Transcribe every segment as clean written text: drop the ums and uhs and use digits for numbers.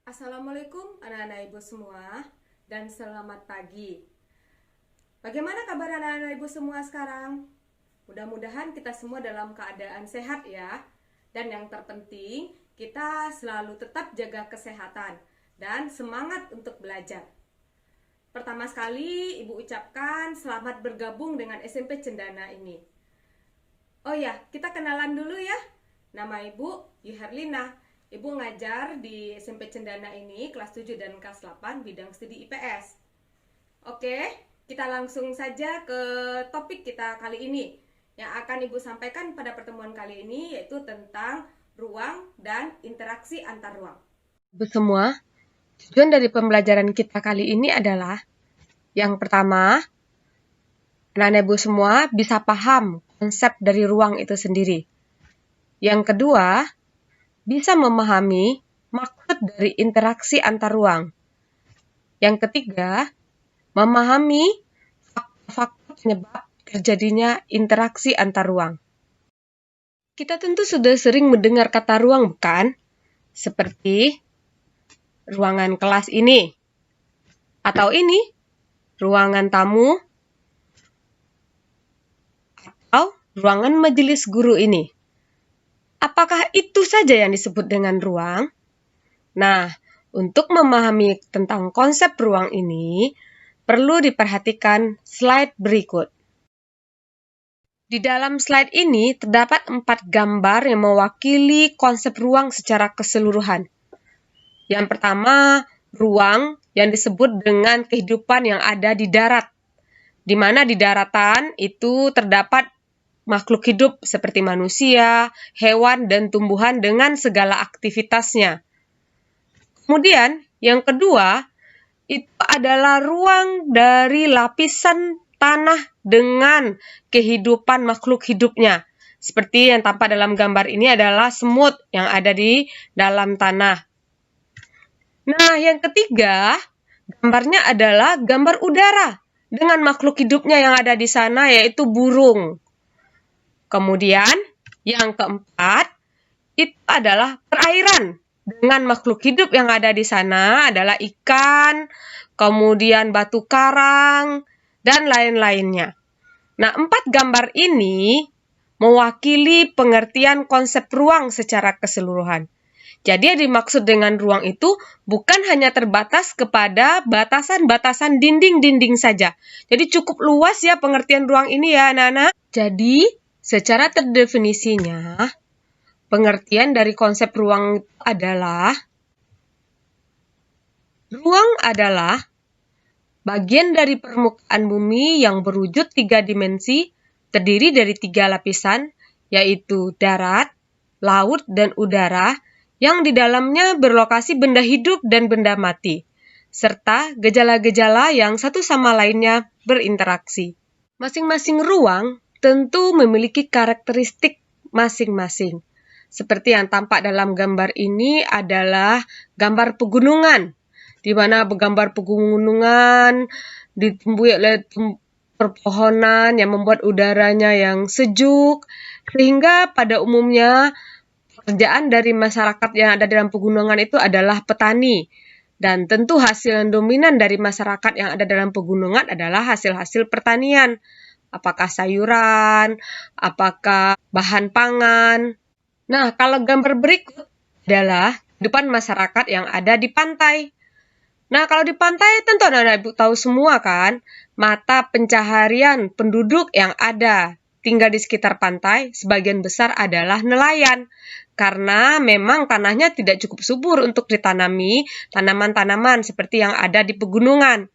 Assalamualaikum anak-anak ibu semua dan selamat pagi. Bagaimana kabar anak-anak ibu semua sekarang? Mudah-mudahan kita semua dalam keadaan sehat ya. Dan yang terpenting, kita selalu tetap jaga kesehatan dan semangat untuk belajar. Pertama sekali, Ibu ucapkan selamat bergabung dengan SMP Cendana ini. Oh ya, kita kenalan dulu ya. Nama Ibu Yuherlina. Ibu ngajar di SMP Cendana ini kelas 7 dan kelas 8 bidang studi IPS. Oke, kita langsung saja ke topik kita kali ini. Yang akan Ibu sampaikan pada pertemuan kali ini yaitu tentang ruang dan interaksi antar ruang. Ibu semua, tujuan dari pembelajaran kita kali ini adalah yang pertama, anak-anak ibu semua bisa paham konsep dari ruang itu sendiri. Yang kedua, bisa memahami maksud dari interaksi antar ruang. Yang ketiga, memahami faktor-faktor penyebab terjadinya interaksi antar ruang. Kita tentu sudah sering mendengar kata ruang, bukan? Seperti ruangan kelas ini, atau ini, ruangan tamu, atau ruangan majelis guru ini. Apakah itu saja yang disebut dengan ruang? Nah, untuk memahami tentang konsep ruang ini, perlu diperhatikan slide berikut. Di dalam slide ini terdapat 4 gambar yang mewakili konsep ruang secara keseluruhan. Yang pertama, ruang yang disebut dengan kehidupan yang ada di darat, di mana di daratan itu terdapat makhluk hidup seperti manusia, hewan, dan tumbuhan dengan segala aktivitasnya. Kemudian, yang kedua, itu adalah ruang dari lapisan tanah dengan kehidupan makhluk hidupnya. Seperti yang tampak dalam gambar ini adalah semut yang ada di dalam tanah. Nah, yang ketiga, gambarnya adalah gambar udara dengan makhluk hidupnya yang ada di sana, yaitu burung. Kemudian, yang keempat, itu adalah perairan. Dengan makhluk hidup yang ada di sana adalah ikan, kemudian batu karang, dan lain-lainnya. Nah, 4 gambar ini mewakili pengertian konsep ruang secara keseluruhan. Jadi yang dimaksud dengan ruang itu bukan hanya terbatas kepada batasan-batasan dinding-dinding saja. Jadi cukup luas ya pengertian ruang ini ya anak-anak. Jadi secara terdefinisinya, pengertian dari konsep ruang adalah bagian dari permukaan bumi yang berwujud 3 dimensi, terdiri dari 3 lapisan, yaitu darat, laut, dan udara, yang di dalamnya berlokasi benda hidup dan benda mati, serta gejala-gejala yang satu sama lainnya berinteraksi. Masing-masing ruang tentu memiliki karakteristik masing-masing. Seperti yang tampak dalam gambar ini adalah gambar pegunungan, di mana gambar pegunungan ditumbuhi oleh perpohonan yang membuat udaranya yang sejuk, sehingga pada umumnya pekerjaan dari masyarakat yang ada dalam pegunungan itu adalah petani. Dan tentu hasil yang dominan dari masyarakat yang ada dalam pegunungan adalah hasil-hasil pertanian. Apakah sayuran, apakah bahan pangan. Nah, kalau gambar berikut adalah kehidupan masyarakat yang ada di pantai. Nah, kalau di pantai tentu anak-anak ibu tahu semua kan, mata pencaharian penduduk yang ada tinggal di sekitar pantai sebagian besar adalah nelayan. Karena memang tanahnya tidak cukup subur untuk ditanami tanaman-tanaman seperti yang ada di pegunungan.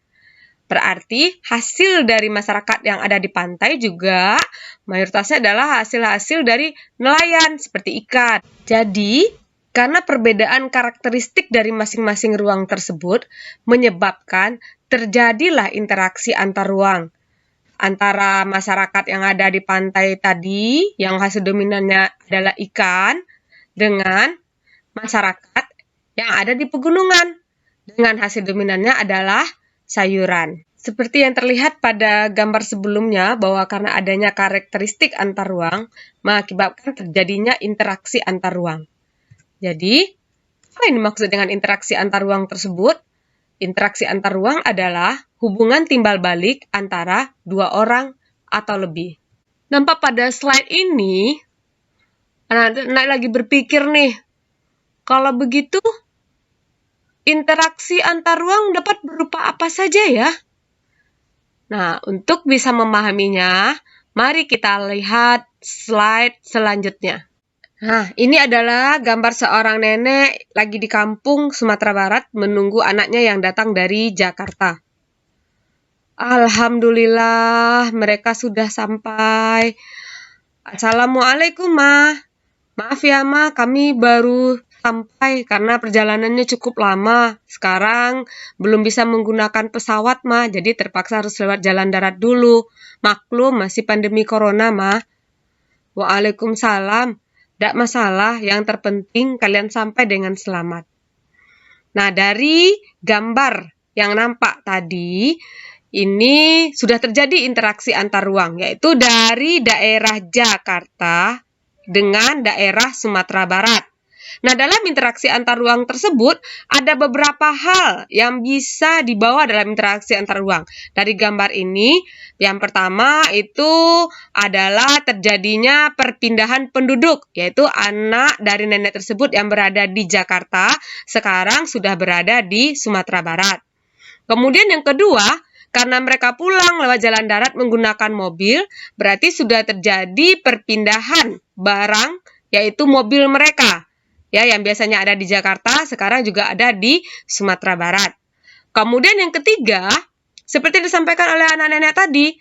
Berarti hasil dari masyarakat yang ada di pantai juga mayoritasnya adalah hasil-hasil dari nelayan seperti ikan. Jadi, karena perbedaan karakteristik dari masing-masing ruang tersebut menyebabkan terjadilah interaksi antar ruang antara masyarakat yang ada di pantai tadi, yang hasil dominannya adalah ikan, dengan masyarakat yang ada di pegunungan, dengan hasil dominannya adalah sayuran. Seperti yang terlihat pada gambar sebelumnya, bahwa karena adanya karakteristik antar ruang, mengakibatkan terjadinya interaksi antar ruang. Jadi, Apa yang dimaksud dengan interaksi antar ruang tersebut? Interaksi antar ruang adalah hubungan timbal balik antara dua orang atau lebih. Nampak pada slide ini, anak-anak lagi berpikir nih, kalau begitu, interaksi antar ruang dapat berupa apa saja ya? Nah, untuk bisa memahaminya, mari kita lihat slide selanjutnya. Nah, ini adalah gambar seorang nenek lagi di kampung Sumatera Barat menunggu anaknya yang datang dari Jakarta. Alhamdulillah, mereka sudah sampai. Assalamualaikum, Ma. Maaf ya, Ma, kami baru sampai karena perjalanannya cukup lama. Sekarang belum bisa menggunakan pesawat, Ma, jadi terpaksa harus lewat jalan darat dulu. Maklum, masih pandemi corona, Ma. Waalaikumsalam. Tidak masalah, yang terpenting kalian sampai dengan selamat. Nah, dari gambar yang nampak tadi, ini sudah terjadi interaksi antar ruang, yaitu dari daerah Jakarta dengan daerah Sumatera Barat. Nah, dalam interaksi antar ruang tersebut, ada beberapa hal yang bisa dibawa dalam interaksi antar ruang. Dari gambar ini, yang pertama itu adalah terjadinya perpindahan penduduk, yaitu anak dari nenek tersebut yang berada di Jakarta, sekarang sudah berada di Sumatera Barat. Kemudian yang kedua, karena mereka pulang lewat jalan darat menggunakan mobil, berarti sudah terjadi perpindahan barang, yaitu mobil mereka. Ya, yang biasanya ada di Jakarta, sekarang juga ada di Sumatera Barat. Kemudian yang ketiga, seperti disampaikan oleh anak nenek tadi,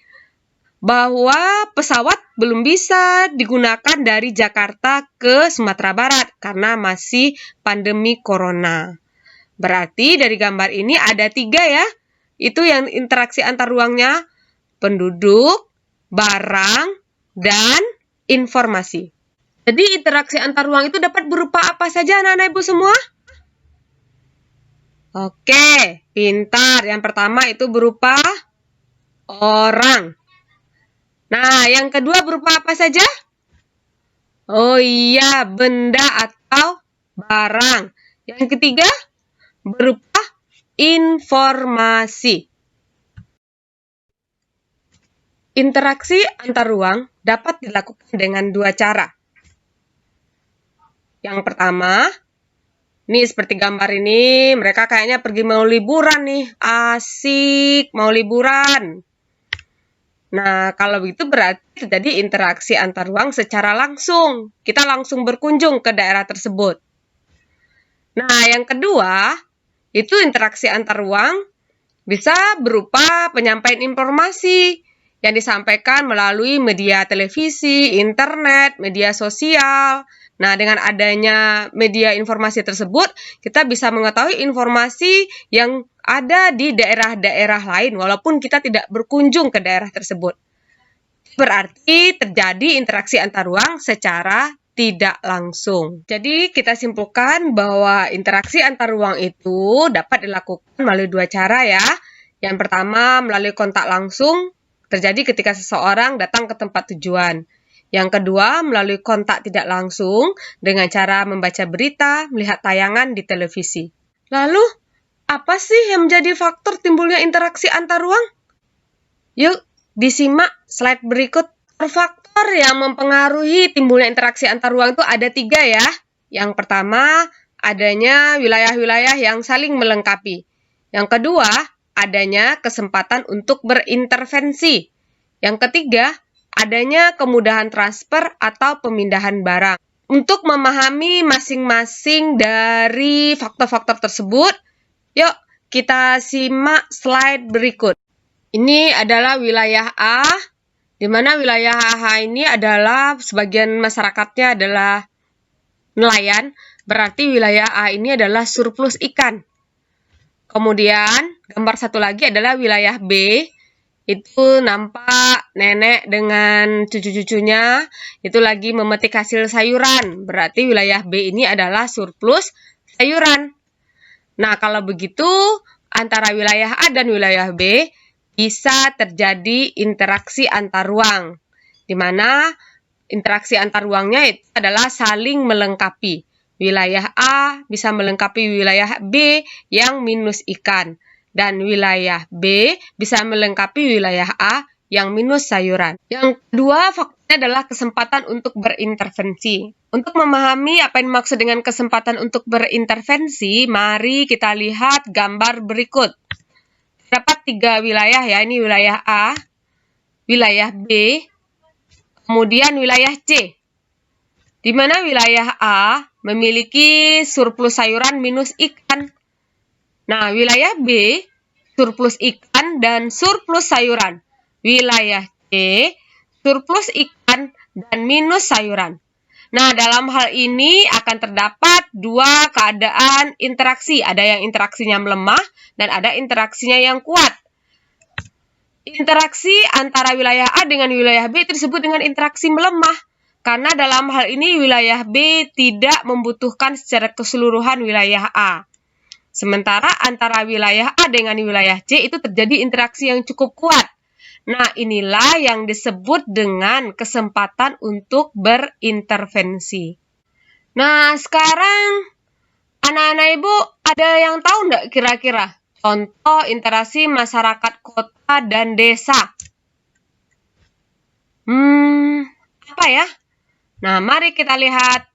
bahwa pesawat belum bisa digunakan dari Jakarta ke Sumatera Barat karena masih pandemi corona. Berarti dari gambar ini ada 3 ya, itu yang interaksi antar ruangnya, penduduk, barang, dan informasi. Jadi interaksi antar ruang itu dapat berupa apa saja anak-anak ibu semua? Oke, pintar. Yang pertama itu berupa orang. Nah, yang kedua berupa apa saja? Oh iya, benda atau barang. Yang ketiga berupa informasi. Interaksi antar ruang dapat dilakukan dengan 2 cara. Yang pertama, nih seperti gambar ini, mereka kayaknya pergi mau liburan nih. Asik, mau liburan. Nah, kalau begitu berarti terjadi interaksi antar ruang secara langsung. Kita langsung berkunjung ke daerah tersebut. Nah, yang kedua, itu interaksi antar ruang bisa berupa penyampaian informasi yang disampaikan melalui media televisi, internet, media sosial. Nah, dengan adanya media informasi tersebut, kita bisa mengetahui informasi yang ada di daerah-daerah lain, walaupun kita tidak berkunjung ke daerah tersebut. Berarti terjadi interaksi antar ruang secara tidak langsung. Jadi, kita simpulkan bahwa interaksi antar ruang itu dapat dilakukan melalui 2 cara ya. Yang pertama, melalui kontak langsung, terjadi ketika seseorang datang ke tempat tujuan. Yang kedua, melalui kontak tidak langsung dengan cara membaca berita, melihat tayangan di televisi. Lalu, apa sih yang menjadi faktor timbulnya interaksi antar ruang? Yuk, disimak slide berikut. Faktor yang mempengaruhi timbulnya interaksi antar ruang itu ada 3 ya. Yang pertama, adanya wilayah-wilayah yang saling melengkapi. Yang kedua, adanya kesempatan untuk berintervensi. Yang ketiga, adanya kemudahan transfer atau pemindahan barang. Untuk memahami masing-masing dari faktor-faktor tersebut, yuk kita simak slide berikut. Ini adalah wilayah A, di mana wilayah A ini adalah sebagian masyarakatnya adalah nelayan, berarti wilayah A ini adalah surplus ikan. Kemudian, gambar satu lagi adalah wilayah B, itu nampak nenek dengan cucu-cucunya itu lagi memetik hasil sayuran. Berarti wilayah B ini adalah surplus sayuran. Nah, kalau begitu antara wilayah A dan wilayah B bisa terjadi interaksi antar ruang. Di mana interaksi antar ruangnya itu adalah saling melengkapi. wilayah A bisa melengkapi wilayah B yang minus ikan. Dan wilayah B bisa melengkapi wilayah A yang minus sayuran. Yang kedua, faktornya adalah kesempatan untuk berintervensi. Untuk memahami apa yang dimaksud dengan kesempatan untuk berintervensi, mari kita lihat gambar berikut. Terdapat 3 wilayah ya, ini wilayah A, wilayah B, kemudian wilayah C. Di mana wilayah A memiliki surplus sayuran minus ikan. Nah, wilayah B surplus ikan dan surplus sayuran. Wilayah C surplus ikan dan minus sayuran. Nah, dalam hal ini akan terdapat 2 keadaan interaksi. Ada yang interaksinya melemah dan ada interaksinya yang kuat. Interaksi antara wilayah A dengan wilayah B tersebut dengan interaksi melemah. Karena dalam hal ini wilayah B tidak membutuhkan secara keseluruhan wilayah A. Sementara antara wilayah A dengan wilayah C itu terjadi interaksi yang cukup kuat. Nah, inilah yang disebut dengan kesempatan untuk berintervensi. Nah, sekarang anak-anak ibu ada yang tahu nggak kira-kira contoh interaksi masyarakat kota dan desa? Apa ya? Nah, mari kita lihat.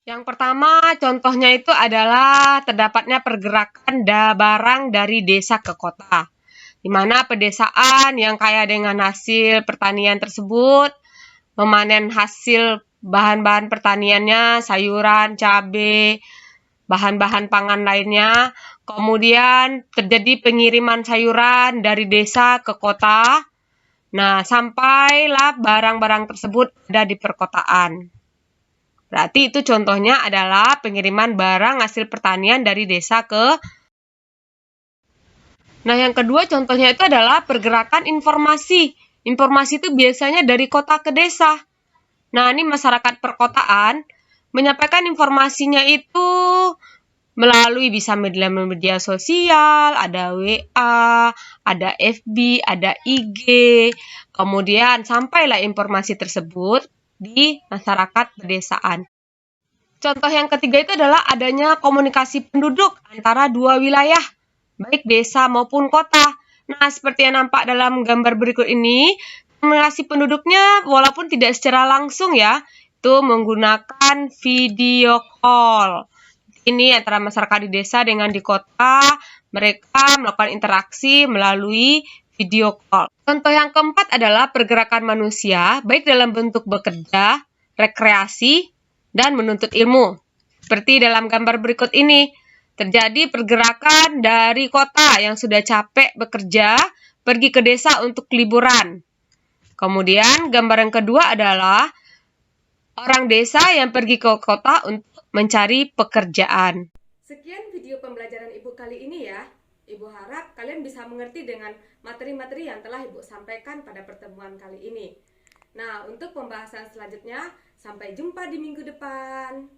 Yang pertama, contohnya itu adalah terdapatnya pergerakan barang dari desa ke kota. Di mana pedesaan yang kaya dengan hasil pertanian tersebut memanen hasil bahan-bahan pertaniannya, sayuran, cabai, bahan-bahan pangan lainnya. Kemudian terjadi pengiriman sayuran dari desa ke kota. Nah, sampailah barang-barang tersebut ada di perkotaan. Berarti itu contohnya adalah pengiriman barang hasil pertanian dari desa ke. Nah, yang kedua contohnya itu adalah pergerakan informasi. Informasi itu biasanya dari kota ke desa. Nah, ini masyarakat perkotaan menyampaikan informasinya itu melalui bisa media sosial, ada WA, ada FB, ada IG. Kemudian sampailah informasi tersebut di masyarakat pedesaan. Contoh yang ketiga itu adalah adanya komunikasi penduduk antara 2 wilayah, baik desa maupun kota. Nah, seperti yang nampak dalam gambar berikut ini, komunikasi penduduknya walaupun tidak secara langsung ya, itu menggunakan video call. Ini antara masyarakat di desa dengan di kota, mereka melakukan interaksi melalui video call. Contoh yang keempat adalah pergerakan manusia, baik dalam bentuk bekerja, rekreasi, dan menuntut ilmu. Seperti dalam gambar berikut ini, terjadi pergerakan dari kota yang sudah capek bekerja, pergi ke desa untuk liburan. Kemudian gambar yang kedua adalah orang desa yang pergi ke kota untuk mencari pekerjaan. Sekian video pembelajaran Ibu kali ini ya. Ibu harap kalian bisa mengerti dengan materi-materi yang telah Ibu sampaikan pada pertemuan kali ini. Nah, untuk pembahasan selanjutnya, sampai jumpa di minggu depan.